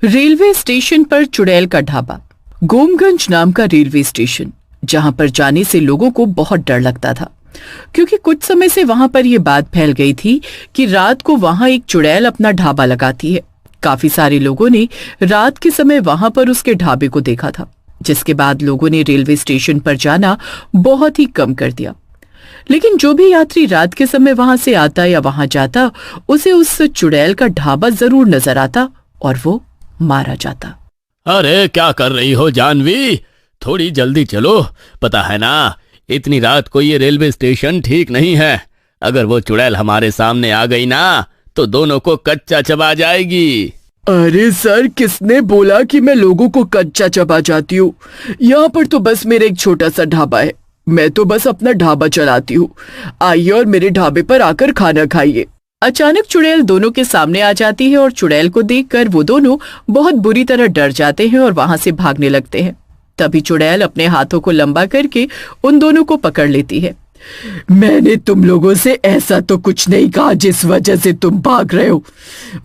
Railway station पर चुड़ैल का ढाबा। गोमगंज नाम का रेलवे स्टेशन, जहां पर जाने से लोगों को बहुत डर लगता था, क्योंकि कुछ समय से वहां पर यह बात फैल गई थी कि रात को वहां एक चुड़ैल अपना ढाबा लगाती है। काफी सारे लोगों ने रात के समय वहां पर उसके ढाबे को देखा था, जिसके बाद लोगों ने रेलवे स्टेशन पर जाना बहुत ही कम कर दिया। लेकिन जो भी यात्री रात के समय वहां से आता या वहां जाता, उसे उस चुड़ैल का ढाबा जरूर नजर आता और वो मारा जाता। अरे क्या कर रही हो जानवी, थोड़ी जल्दी चलो। पता है ना, इतनी रात को ये रेलवे स्टेशन ठीक नहीं है। अगर वो चुड़ैल हमारे सामने आ गई ना तो दोनों को कच्चा चबा जाएगी। अरे सर, किसने बोला कि मैं लोगों को कच्चा चबा जाती हूँ? यहाँ पर तो बस मेरा एक छोटा सा ढाबा है। मैं तो बस अपना ढाबा चलाती हूँ। आइए और मेरे ढाबे पर आकर खाना खाइए। अचानक चुड़ैल दोनों के सामने आ जाती है और चुड़ैल को देखकर वो दोनों बहुत बुरी तरह डर जाते हैं और वहां से भागने लगते हैं। तभी चुड़ैल अपने हाथों को लंबा करके उन दोनों को पकड़ लेती है। मैंने तुम लोगों से ऐसा तो कुछ नहीं कहा जिस वजह से तुम भाग रहे हो।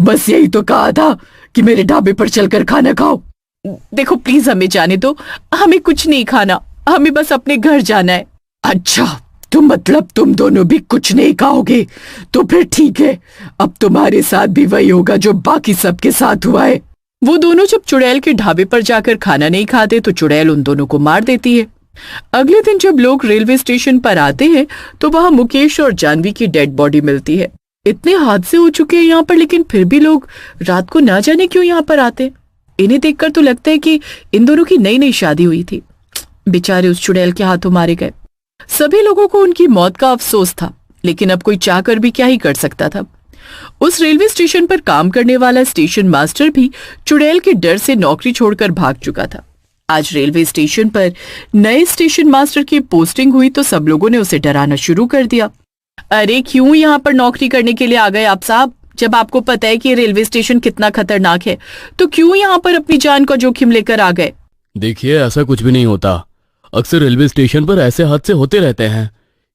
बस यही तो कहा था कि मेरे ढाबे पर चलकर खाना खाओ। देखो प्लीज हमें जाने दो, हमें कुछ नहीं खाना, हमें बस अपने घर जाना है। अच्छा, तो मतलब तुम दोनों भी कुछ नहीं खाओगे? तो फिर ठीक है, अब तुम्हारे साथ भी वही होगा जो बाकी सबके साथ हुआ है। वो दोनों जब चुड़ैल के ढाबे पर जाकर खाना नहीं खाते तो चुड़ैल उन दोनों को मार देती है। अगले दिन जब लोग रेलवे स्टेशन पर आते हैं तो वहां मुकेश और जानवी की डेड बॉडी मिलती है। इतने हादसे हो चुके हैं यहाँ पर, लेकिन फिर भी लोग रात को ना जाने क्यों यहाँ पर आते। इन्हें देखकर तो लगता है कि इन दोनों की नई नई शादी हुई थी। बेचारे उस चुड़ैल के हाथों मारे गए। सभी लोगों को उनकी मौत का अफसोस था, लेकिन अब कोई चाहकर भी क्या ही कर सकता था। उस रेलवे स्टेशन पर काम करने वाला स्टेशन मास्टर भी चुड़ैल के डर से नौकरी छोड़कर भाग चुका था। आज रेलवे स्टेशन पर नए स्टेशन मास्टर की पोस्टिंग हुई तो सब लोगों ने उसे डराना शुरू कर दिया। अरे क्यों यहाँ पर नौकरी करने के लिए आ गए आप साहब? जब आपको पता है कि रेलवे स्टेशन कितना खतरनाक है तो क्यों यहाँ पर अपनी जान का जोखिम लेकर आ गए? देखिए, ऐसा कुछ भी नहीं होता। अक्सर रेलवे स्टेशन पर ऐसे हादसे होते रहते हैं।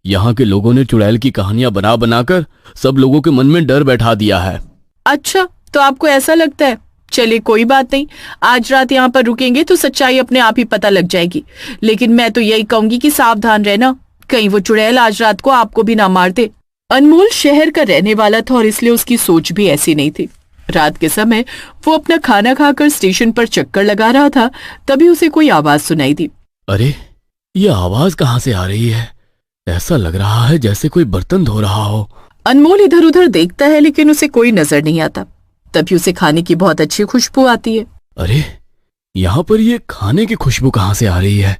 यहाँ के लोगों ने चुड़ैल की कहानियां बना बनाकर सब लोगों के मन में डर बैठा दिया है। अच्छा, तो आपको ऐसा लगता है? चलिए कोई बात नहीं, आज रात यहाँ पर रुकेंगे तो सच्चाई अपने आप ही पता लग जाएगी। लेकिन मैं तो यही कहूंगी कि सावधान रहना, कहीं वो चुड़ैल आज रात को आपको भी ना मार दे। अनमोल शहर का रहने वाला था और इसलिए उसकी सोच भी ऐसी नहीं थी। रात के समय वो अपना खाना खाकर स्टेशन पर चक्कर लगा रहा था, तभी उसे कोई आवाज सुनाई दी। अरे, ये आवाज कहाँ से आ रही है? ऐसा लग रहा है जैसे कोई बर्तन धो रहा हो। अनमोल इधर उधर देखता है लेकिन उसे कोई नजर नहीं आता। तभी उसे खाने की बहुत अच्छी खुशबू आती है। अरे, यहाँ पर ये खाने की खुशबू कहाँ से आ रही है?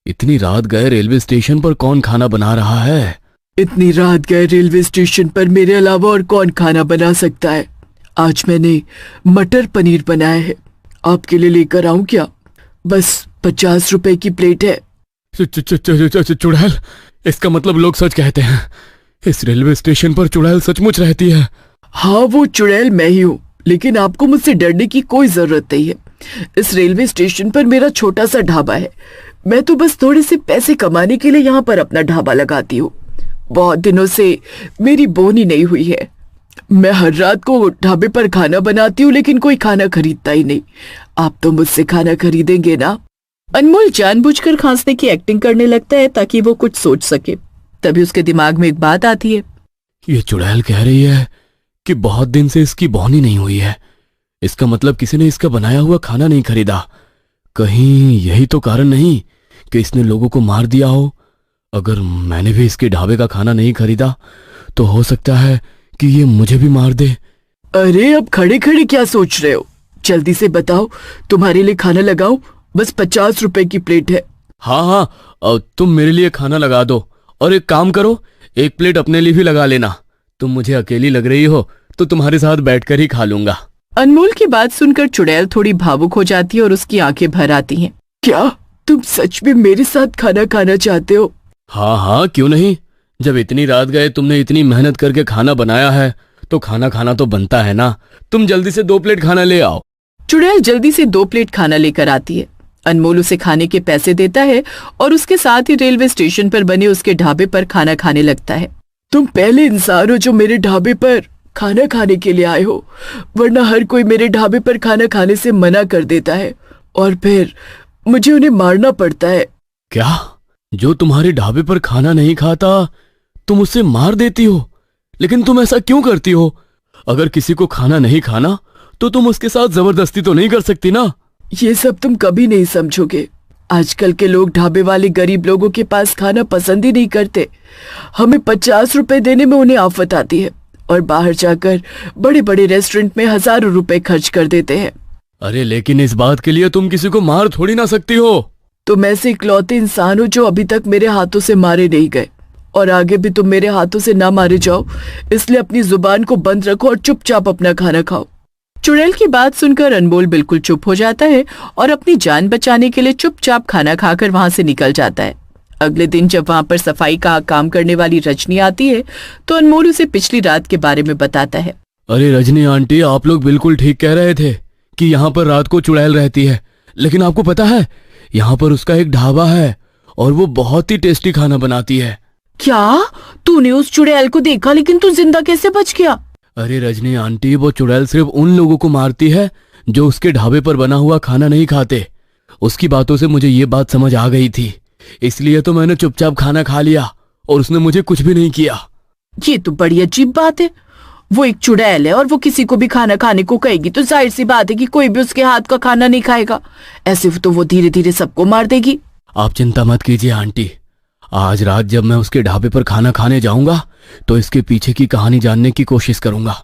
इतनी रात गए रेलवे स्टेशन पर कौन खाना बना रहा है? इतनी रात गए रेलवे स्टेशन पर मेरे अलावा और कौन खाना बना सकता है? आज मैंने मटर पनीर बनाया है, आपके लिए लेकर आऊं क्या? बस 50 रुपए की प्लेट है। चुड़ैल? इसका मतलब लोग सच कहते हैं, इस रेलवे स्टेशन पर चुड़ैल सचमुच रहती है? हाँ, वो चुड़ैल मैं ही हूँ, लेकिन आपको मुझसे डरने की कोई जरूरत नहीं है। इस रेलवे स्टेशन पर मेरा छोटा सा ढाबा है। मैं तो बस थोड़े से पैसे कमाने के लिए यहाँ पर अपना ढाबा लगाती हूँ। बहुत दिनों से मेरी बोनी नहीं हुई है। मैं हर रात को ढाबे पर खाना बनाती हूँ, लेकिन कोई खाना खरीदता ही नहीं। आप तो मुझसे खाना खरीदेंगे ना? अनमोल जानबूझकर खांसने की एक्टिंग करने लगता है ताकि वो कुछ सोच सके। तभी उसके दिमाग में एक बात आती है। ये चुड़ैल कह रही है कि बहुत दिन से इसकी बोनी नहीं हुई है। इसका मतलब किसी ने इसका बनाया हुआ खाना नहीं खरीदा। कहीं यही तो कारण नहीं कि इसने लोगों को मार दिया हो। अगर मैंने भी इसके ढाबे का खाना नहीं खरीदा तो हो सकता है कि ये मुझे भी मार दे। अरे, अब खड़े खड़े क्या सोच रहे हो? जल्दी से बताओ, तुम्हारे लिए खाना लगाऊं? बस 50 रुपए की प्लेट है। हाँ, तुम मेरे लिए खाना लगा दो और एक काम करो, एक प्लेट अपने लिए भी लगा लेना। तुम मुझे अकेली लग रही हो तो तुम्हारे साथ बैठकर ही खा लूंगा। अनमोल की बात सुनकर चुड़ैल थोड़ी भावुक हो जाती है और उसकी आंखें भर आती हैं। क्या तुम सच में मेरे साथ खाना खाना चाहते हो? हाँ, क्यों नहीं। जब इतनी रात गए तुमने इतनी मेहनत करके खाना बनाया है तो खाना खाना तो बनता है ना। तुम जल्दी से 2 प्लेट खाना ले आओ। चुड़ैल जल्दी से 2 प्लेट खाना लेकर आती है। अनमोल उसे खाने के पैसे देता है और उसके साथ ही रेलवे स्टेशन पर बने उसके ढाबे पर खाना खाने लगता है। तुम पहले इंसान हो जो मेरे ढाबे पर खाना खाने के लिए आए हो, वरना हर कोई मेरे ढाबे पर खाना खाने से मना कर देता है और फिर मुझे उन्हें मारना पड़ता है। क्या? जो तुम्हारे ढाबे पर खाना नहीं खाता तुम उसे मार देती हो? लेकिन तुम ऐसा क्यों करती हो? अगर किसी को खाना नहीं खाना तो तुम उसके साथ जबरदस्ती तो नहीं कर सकती ना। ये सब तुम कभी नहीं समझोगे। आजकल के लोग ढाबे वाले गरीब लोगों के पास खाना पसंद ही नहीं करते। हमें 50 रुपए देने में उन्हें आफत आती है और बाहर जाकर बड़े बड़े रेस्टोरेंट में हजारों रुपए खर्च कर देते हैं। अरे लेकिन इस बात के लिए तुम किसी को मार थोड़ी ना सकती हो। तुम ऐसे इकलौते इंसान हो जो अभी तक मेरे हाथों से मारे नहीं गए, और आगे भी तुम मेरे हाथों से ना मारे जाओ, इसलिए अपनी जुबान को बंद रखो और चुपचाप अपना खाना खाओ। चुड़ैल की बात सुनकर अनमोल बिल्कुल चुप हो जाता है और अपनी जान बचाने के लिए चुपचाप खाना खाकर वहां से निकल जाता है। अगले दिन जब वहां पर सफाई का काम करने वाली रजनी आती है तो अनमोल उसे पिछली रात के बारे में बताता है। अरे रजनी आंटी, आप लोग बिल्कुल ठीक कह रहे थे कि यहाँ पर रात को चुड़ैल रहती है, लेकिन आपको पता है यहाँ पर उसका एक ढाबा है और वो बहुत ही टेस्टी खाना बनाती है। क्या? तूने उस चुड़ैल को देखा, लेकिन तू जिंदा कैसे बच गया? अरे रजनी आंटी, वो चुड़ैल सिर्फ उन लोगों को मारती है जो उसके ढाबे पर बना हुआ खाना नहीं खाते। उसकी बातों से मुझे ये बात समझ आ गई थी, इसलिए तो मैंने चुपचाप खाना खा लिया और उसने मुझे कुछ भी नहीं किया। ये तो बड़ी अजीब बात है। वो एक चुड़ैल है और वो किसी को भी खाना खाने को कहेगी तो जाहिर सी बात है कि कोई भी उसके हाथ का खाना नहीं खाएगा। ऐसे तो वो धीरे धीरे सबको मार देगी। आप चिंता मत कीजिए आंटी, आज रात जब मैं उसके ढाबे पर खाना खाने जाऊंगा तो इसके पीछे की कहानी जानने की कोशिश करूंगा।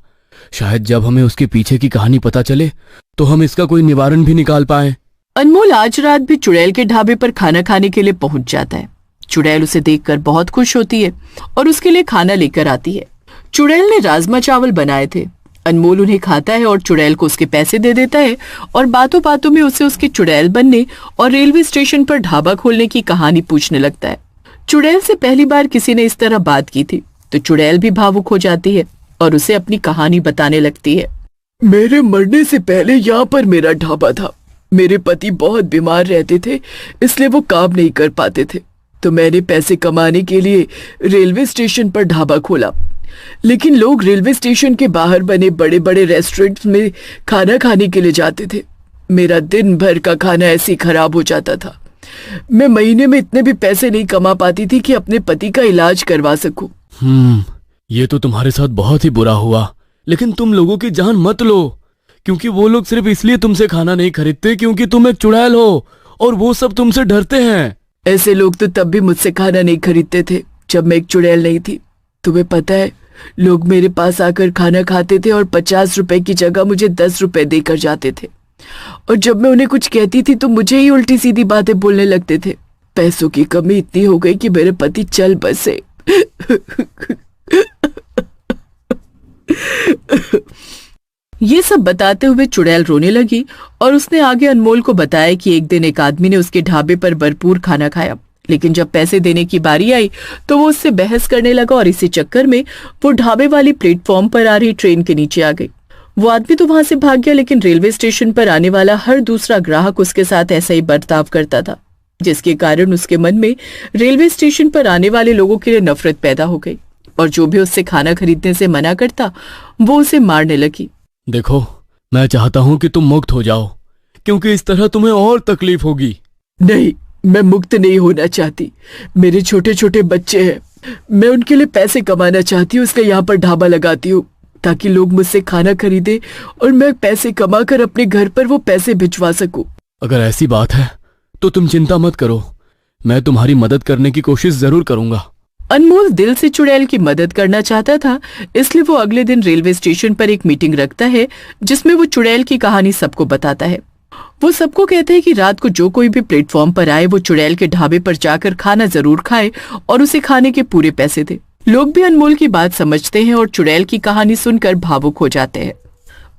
शायद जब हमें उसके पीछे की कहानी पता चले तो हम इसका कोई निवारण भी निकाल पाए। अनमोल आज रात भी चुड़ैल के ढाबे पर खाना खाने के लिए पहुंच जाता है। चुड़ैल उसे देखकर बहुत खुश होती है और उसके लिए खाना लेकर आती है। चुड़ैल ने राजमा चावल बनाए थे। अनमोल उन्हें खाता है और चुड़ैल को उसके पैसे दे देता है और बातों बातों में उसे उसके चुड़ैल बनने और रेलवे स्टेशन पर ढाबा खोलने की कहानी पूछने लगता है। चुड़ैल से पहली बार किसी ने इस तरह बात की थी तो चुड़ैल भी भावुक हो जाती है और उसे अपनी कहानी बताने लगती है। मेरे मरने से पहले यहाँ पर मेरा ढाबा था। मेरे पति बहुत बीमार रहते थे, इसलिए वो काम नहीं कर पाते थे, तो मैंने पैसे कमाने के लिए रेलवे स्टेशन पर ढाबा खोला। लेकिन लोग रेलवे स्टेशन के बाहर बने बड़े बड़े रेस्टोरेंट्स में खाना खाने के लिए जाते थे। मेरा दिन भर का खाना ऐसे ही खराब हो जाता था। मैं महीने में इतने भी पैसे नहीं कमा पाती थी कि अपने पति का इलाज करवा सकूं। ये तो तुम्हारे साथ बहुत ही बुरा हुआ, लेकिन तुम लोगों की जान मत लो, क्योंकि वो लोग सिर्फ इसलिए तुमसे खाना नहीं खरीदते क्योंकि तुम एक चुड़ैल हो और वो सब तुमसे डरते हैं। ऐसे लोग तो तब भी मुझसे खाना नहीं खरीदते थे जब मैं एक चुड़ैल नहीं थी। तुम्हें पता है, लोग मेरे पास आकर खाना खाते थे और 50 रुपए की जगह मुझे 10 रुपए देकर जाते थे, और जब मैं उन्हें कुछ कहती थी तो मुझे ही उल्टी सीधी बातें बोलने लगते थे। पैसों की कमी इतनी हो गई कि मेरे पति चल बसे। ये सब बताते हुए चुड़ैल रोने लगी और उसने आगे अनमोल को बताया कि एक दिन एक आदमी ने उसके ढाबे पर भरपूर खाना खाया, लेकिन जब पैसे देने की बारी आई तो वो उससे बहस करने लगा और इसी चक्कर में वो ढाबे वाली प्लेटफॉर्म पर आ रही ट्रेन के नीचे आ गई। वो आदमी तो वहां से भाग गया, लेकिन रेलवे स्टेशन पर आने वाला हर दूसरा ग्राहक उसके साथ ऐसा ही बर्ताव करता था, जिसके कारण उसके मन में रेलवे स्टेशन पर आने वाले लोगों के लिए नफरत पैदा हो गई और जो भी उससे खाना खरीदने से मना करता वो उसे मारने लगी। देखो, मैं चाहता हूँ कि तुम मुक्त हो जाओ, क्योंकि इस तरह तुम्हें और तकलीफ होगी। नहीं, मैं मुक्त नहीं होना चाहती। मेरे छोटे छोटे बच्चे हैं, मैं उनके लिए पैसे कमाना चाहती हूँ, इसलिए यहाँ पर ढाबा लगाती हूँ ताकि लोग मुझसे खाना खरीदे और मैं पैसे कमाकर अपने घर पर वो पैसे भिजवा सकूं। अगर ऐसी बात है तो तुम चिंता मत करो, मैं तुम्हारी मदद करने की कोशिश जरूर करूंगा। अनमोल दिल से चुड़ैल की मदद करना चाहता था, इसलिए वो अगले दिन रेलवे स्टेशन पर एक मीटिंग रखता है जिसमें वो चुड़ैल की कहानी सबको बताता है। वो सबको कहते हैं कि रात को जो कोई भी प्लेटफॉर्म पर आए वो चुड़ैल के ढाबे पर जाकर खाना जरूर खाए और उसे खाने के पूरे पैसे दे। लोग भी अनमोल की बात समझते हैं और चुड़ैल की कहानी सुनकर भावुक हो जाते हैं।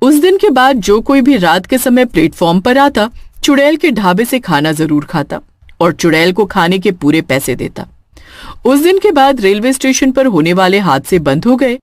उस दिन के बाद जो कोई भी रात के समय प्लेटफॉर्म पर आता चुड़ैल के ढाबे से खाना जरूर खाता और चुड़ैल को खाने के पूरे पैसे देता। उस दिन के बाद रेलवे स्टेशन पर होने वाले हादसे बंद हो गए